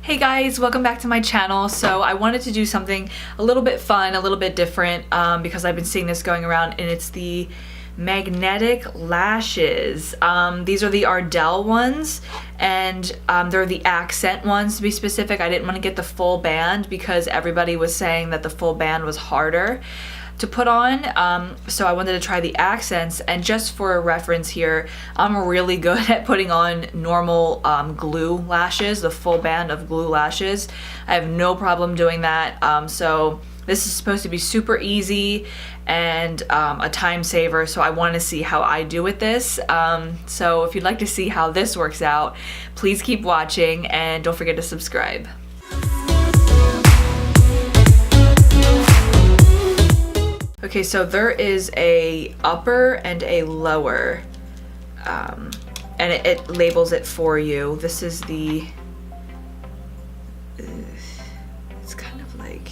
Hey guys, welcome back to my channel. So I wanted to do something a little bit fun, a little bit different, because I've been seeing this going around, and it's the magnetic lashes. These are the Ardell ones, and they're the accent ones to be specific. I didn't want to get the full band because everybody was saying that the full band was harder to put on, so I wanted to try the accents. And just for a reference here, I'm really good at putting on normal glue lashes, the full band of glue lashes. I have no problem doing that. So this is supposed to be super easy and a time saver, so I want to see how I do with this. So if you'd like to see how this works out, please keep watching and don't forget to subscribe. Okay, so there is a upper and a lower, and it labels it for you. This is the, it's kind of like,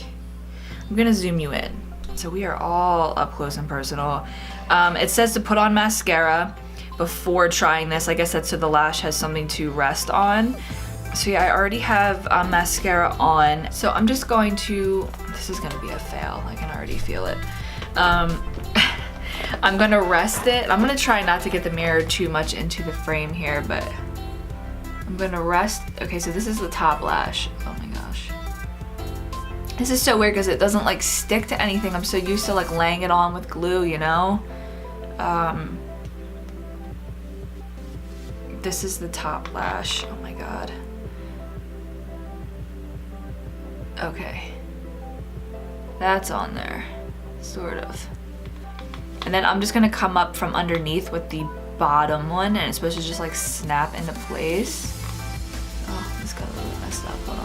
I'm gonna zoom you in. So we are all up close and personal. It says to put on mascara before trying this. I guess that's so the lash has something to rest on. So yeah, I already have mascara on. So I'm just going to, this is gonna be a fail. I can already feel it. I'm gonna rest it. I'm gonna try not to get the mirror too much into the frame here, but I'm gonna rest. Okay, so this is the top lash. Oh my gosh. This is so weird because it doesn't like stick to anything. I'm so used to like laying it on with glue, you know? This is the top lash. Oh my god. Okay. That's on there. Sort of. And then I'm just gonna come up from underneath with the bottom one, and it's supposed to just like snap into place. Oh, this got a little messed up. Hold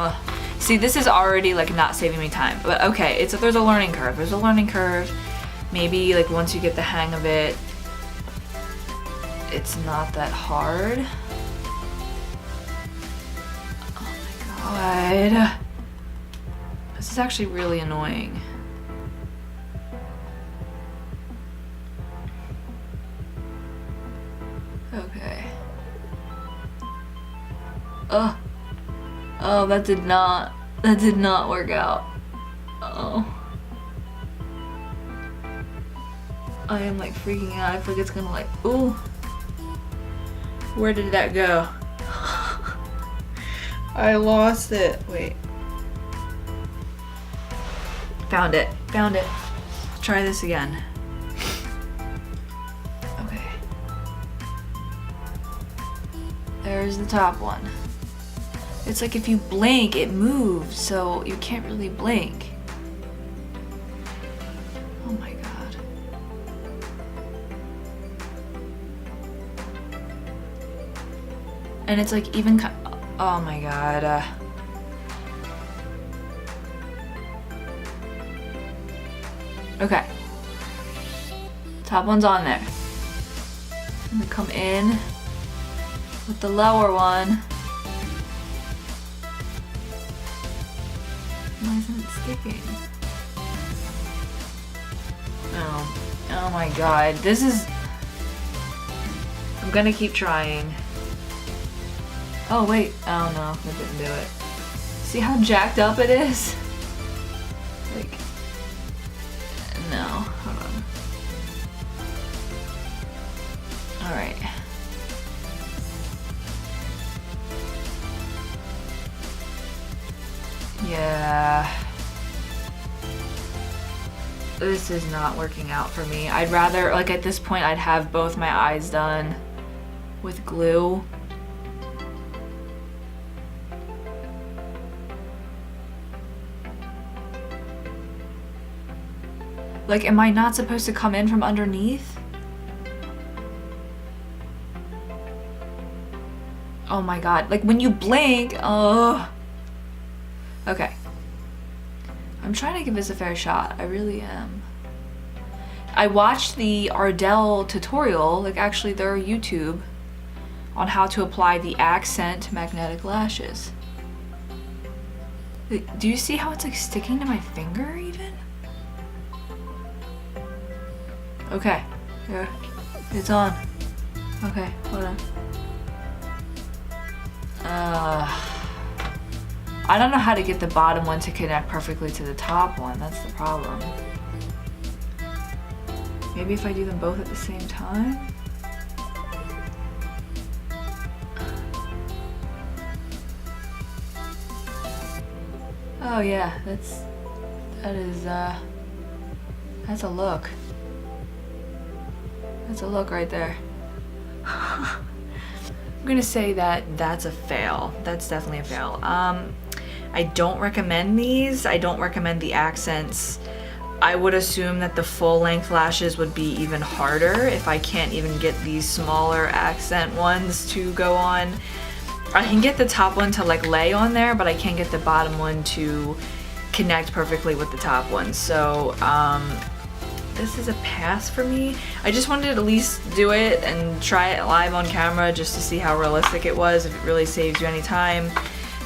on. See, this is already like not saving me time, but okay, there's a learning curve. There's a learning curve. Maybe like once you get the hang of it, it's not that hard. God. This is actually really annoying. Okay. Oh, that did not work out. Oh. I am like freaking out. I feel like it's gonna like, ooh. Where did that go? I lost it. Wait. Found it. Found it. Try this again. Okay. There's the top one. It's like if you blink, it moves, so you can't really blink. Oh my god. And it's like even oh my god. Okay. Top one's on there. I'm gonna come in with the lower one. Why isn't it sticking? Oh my god. This is... I'm gonna keep trying. Oh wait, oh no, that didn't do it. See how jacked up it is? Like, no, hold on. Alright. Yeah. This is not working out for me. I'd rather, like at this point, I'd have both my eyes done with glue. Like, am I not supposed to come in from underneath? Oh my god. Like, when you blink, oh. Okay. I'm trying to give this a fair shot. I really am. I watched the Ardell tutorial, like actually their YouTube, on how to apply the accent magnetic lashes. Do you see how it's like sticking to my finger even? Okay, yeah, it's on. Okay, hold on. I don't know how to get the bottom one to connect perfectly to the top one. That's the problem. Maybe if I do them both at the same time? Oh yeah, that's a look. That's a look right there. I'm gonna say that that's a fail. That's definitely a fail. I don't recommend these. I don't recommend the accents. I would assume that the full length lashes would be even harder if I can't even get these smaller accent ones to go on. I can get the top one to like lay on there, but I can't get the bottom one to connect perfectly with the top one. So this is a pass for me. I just wanted to at least do it and try it live on camera just to see how realistic it was, if it really saves you any time,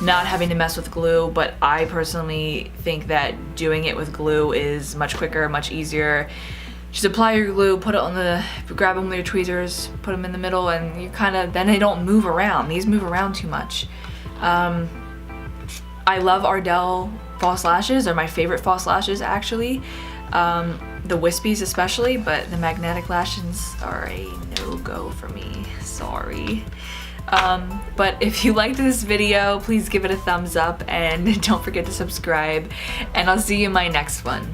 not having to mess with glue. But I personally think that doing it with glue is much quicker, much easier. Just apply your glue, put it on the, grab them with your tweezers, put them in the middle, and you kind of, then they don't move around. These move around too much. I love Ardell false lashes. They're my favorite false lashes actually. The wispies especially, but the magnetic lashes are a no-go for me. Sorry. But if you liked this video, please give it a thumbs up and don't forget to subscribe, and I'll see you in my next one.